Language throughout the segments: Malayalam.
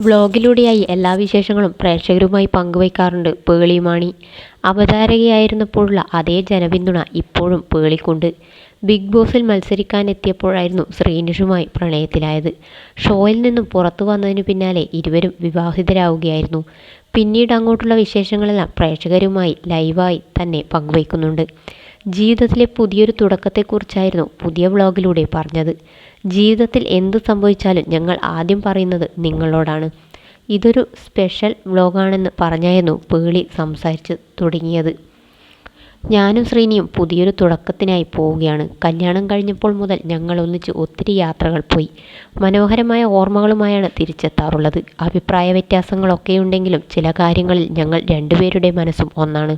വ്ലോഗിലൂടെയായി എല്ലാ വിശേഷങ്ങളും പ്രേക്ഷകരുമായി പങ്കുവയ്ക്കാറുണ്ട് പേളി മാണി. അവതാരകയായിരുന്നപ്പോഴുള്ള അതേ ജനപിന്തുണ ഇപ്പോഴും പേളിക്കുണ്ട്. ബിഗ് ബോസിൽ മത്സരിക്കാനെത്തിയപ്പോഴായിരുന്നു ശ്രീനിഷുമായി പ്രണയത്തിലായത്. ഷോയിൽ നിന്നും പുറത്തു വന്നതിനു പിന്നാലെ ഇരുവരും വിവാഹിതരാവുകയായിരുന്നു. പിന്നീട് അങ്ങോട്ടുള്ള വിശേഷങ്ങളെല്ലാം പ്രേക്ഷകരുമായി ലൈവായി തന്നെ പങ്കുവയ്ക്കുന്നുണ്ട്. ജീവിതത്തിലെ പുതിയൊരു തുടക്കത്തെക്കുറിച്ചായിരുന്നു പുതിയ വ്ലോഗിലൂടെ പറഞ്ഞത്. ജീവിതത്തിൽ എന്തു സംഭവിച്ചാലും ഞങ്ങൾ ആദ്യം പറയുന്നത് നിങ്ങളോടാണ്. ഇതൊരു സ്പെഷ്യൽ വ്ലോഗാണെന്ന് പറഞ്ഞായിരുന്നു പേളി സംസാരിച്ച് തുടങ്ങിയത്. ഞാനും ശ്രീനിയും പുതിയൊരു തുടക്കത്തിനായി പോവുകയാണ്. കല്യാണം കഴിഞ്ഞപ്പോൾ മുതൽ ഞങ്ങൾ ഒന്നിച്ച് ഒത്തിരി യാത്രകൾ പോയി. മനോഹരമായ ഓർമ്മകളുമായാണ് തിരിച്ചെത്താറുള്ളത്. അഭിപ്രായ വ്യത്യാസങ്ങളൊക്കെയുണ്ടെങ്കിലും ചില കാര്യങ്ങളിൽ ഞങ്ങൾ രണ്ടുപേരുടെ മനസ്സും ഒന്നാണ്.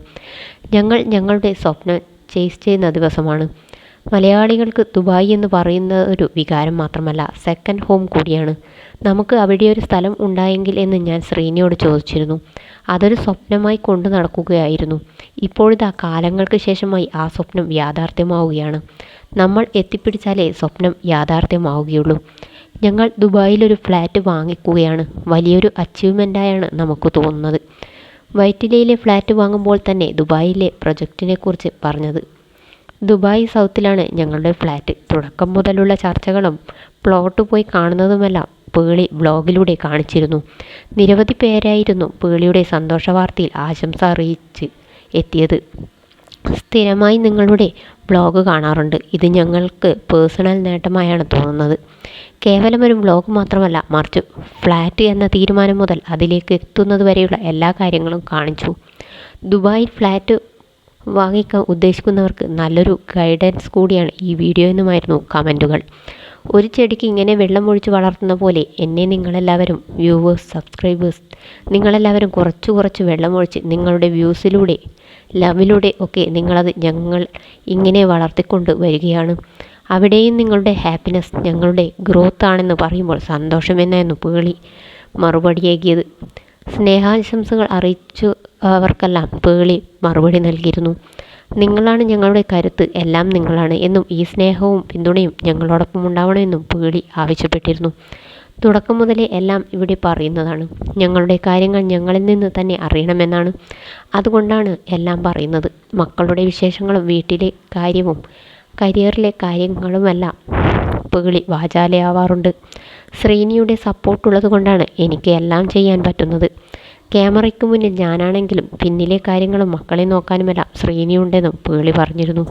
ഞങ്ങൾ ഞങ്ങളുടെ സ്വപ്നം ചേസ് ചെയ്യുന്ന ദിവസമാണ്. മലയാളികൾക്ക് ദുബായ് എന്ന് പറയുന്ന ഒരു വികാരം മാത്രമല്ല, സെക്കൻഡ് ഹോം കൂടിയാണ്. നമുക്ക് അവിടെ ഒരു സ്ഥലം ഉണ്ടായെങ്കിൽ എന്ന് ഞാൻ ശ്രീനിയോട് ചോദിച്ചിരുന്നു. അതൊരു സ്വപ്നമായി കൊണ്ടു നടക്കുകയായിരുന്നു. ഇപ്പോഴിതാ കാലങ്ങൾക്ക് ശേഷമായി ആ സ്വപ്നം യാഥാർത്ഥ്യമാവുകയാണ്. നമ്മൾ എത്തിപ്പിടിച്ചാലേ സ്വപ്നം യാഥാർത്ഥ്യമാവുകയുള്ളൂ. ഞങ്ങൾ ദുബായിലൊരു ഫ്ലാറ്റ് വാങ്ങിക്കുകയാണ്. വലിയൊരു അച്ചീവ്മെൻ്റായാണ് നമുക്ക് തോന്നുന്നത്. വൈറ്റിലയിലെ ഫ്ലാറ്റ് വാങ്ങുമ്പോൾ തന്നെ ദുബായിലെ പ്രൊജക്റ്റിനെക്കുറിച്ച് പറഞ്ഞത്. ദുബായ് സൗത്തിലാണ് ഞങ്ങളുടെ ഫ്ലാറ്റ്. തുടക്കം മുതലുള്ള ചർച്ചകളും പ്ലോട്ട് പോയി കാണുന്നതുമെല്ലാം പേളി വ്ലോഗിലൂടെ കാണിച്ചിരുന്നു. നിരവധി പേരായിരുന്നു പേളിയുടെ സന്തോഷ വാർത്തയിൽ ആശംസ അറിയിച്ച് എത്തിയത്. സ്ഥിരമായി നിങ്ങളുടെ വ്ലോഗ് കാണാറുണ്ട്. ഇത് ഞങ്ങൾക്ക് പേഴ്സണൽ നേട്ടമായാണ് തോന്നുന്നത്. കേവലം ഒരു വ്ലോഗ് മാത്രമല്ല, മറിച്ച് ഫ്ലാറ്റ് എന്ന തീരുമാനം മുതൽ അതിലേക്ക് എത്തുന്നത് വരെയുള്ള എല്ലാ കാര്യങ്ങളും കാണിച്ചു. ദുബായിൽ ഫ്ലാറ്റ് വാങ്ങിക്കാൻ ഉദ്ദേശിക്കുന്നവർക്ക് നല്ലൊരു ഗൈഡൻസ് കൂടിയാണ് ഈ വീഡിയോ എന്നുമായിരുന്നു കമൻറ്റുകൾ. ഒരു ചെടിക്ക് ഇങ്ങനെ വെള്ളം ഒഴിച്ച് വളർത്തുന്ന പോലെ എന്നെ നിങ്ങളെല്ലാവരും വ്യൂവേഴ്സ്, സബ്സ്ക്രൈബേഴ്സ് നിങ്ങളെല്ലാവരും കുറച്ച് വെള്ളം ഒഴിച്ച് നിങ്ങളുടെ വ്യൂസിലൂടെ, ലവിലൂടെ ഒക്കെ നിങ്ങളത് ഞങ്ങൾ ഇങ്ങനെ വളർത്തിക്കൊണ്ട് വരികയാണ്. അവിടെയും നിങ്ങളുടെ ഹാപ്പിനെസ് ഞങ്ങളുടെ ഗ്രോത്ത് ആണെന്ന് പറയുമ്പോൾ സന്തോഷമെന്നായിരുന്നു പേളി മറുപടിയേകിയത്. സ്നേഹാശംസകൾ അറിയിച്ചു അവർക്കെല്ലാം പേളി മറുപടി നൽകിയിരുന്നു. നിങ്ങളാണ് ഞങ്ങളുടെ കരുത്ത്, എല്ലാം നിങ്ങളാണ് എന്നും ഈ സ്നേഹവും പിന്തുണയും ഞങ്ങളോടൊപ്പം ഉണ്ടാവണമെന്നും പേളി ആവശ്യപ്പെട്ടിരുന്നു. തുടക്കം മുതലേ എല്ലാം ഇവിടെ പറയുന്നതാണ്. ഞങ്ങളുടെ കാര്യങ്ങൾ ഞങ്ങളിൽ നിന്ന് തന്നെ അറിയണമെന്നാണ്. അതുകൊണ്ടാണ് എല്ലാം പറയുന്നത്. മക്കളുടെ വിശേഷങ്ങളും വീട്ടിലെ കാര്യവും കരിയറിലെ കാര്യങ്ങളുമെല്ലാം പേളി വാചാലയാവാറുണ്ട്. ശ്രീനിയുടെ സപ്പോർട്ടുള്ളത് കൊണ്ടാണ് എനിക്ക് എല്ലാം ചെയ്യാൻ പറ്റുന്നത്. ക്യാമറയ്ക്ക് മുന്നിൽ ഞാനാണെങ്കിലും പിന്നിലെ കാര്യങ്ങളും മക്കളെ നോക്കാനുമെല്ലാം ശ്രീനിയുണ്ടെന്നും പേളി പറഞ്ഞിരുന്നു.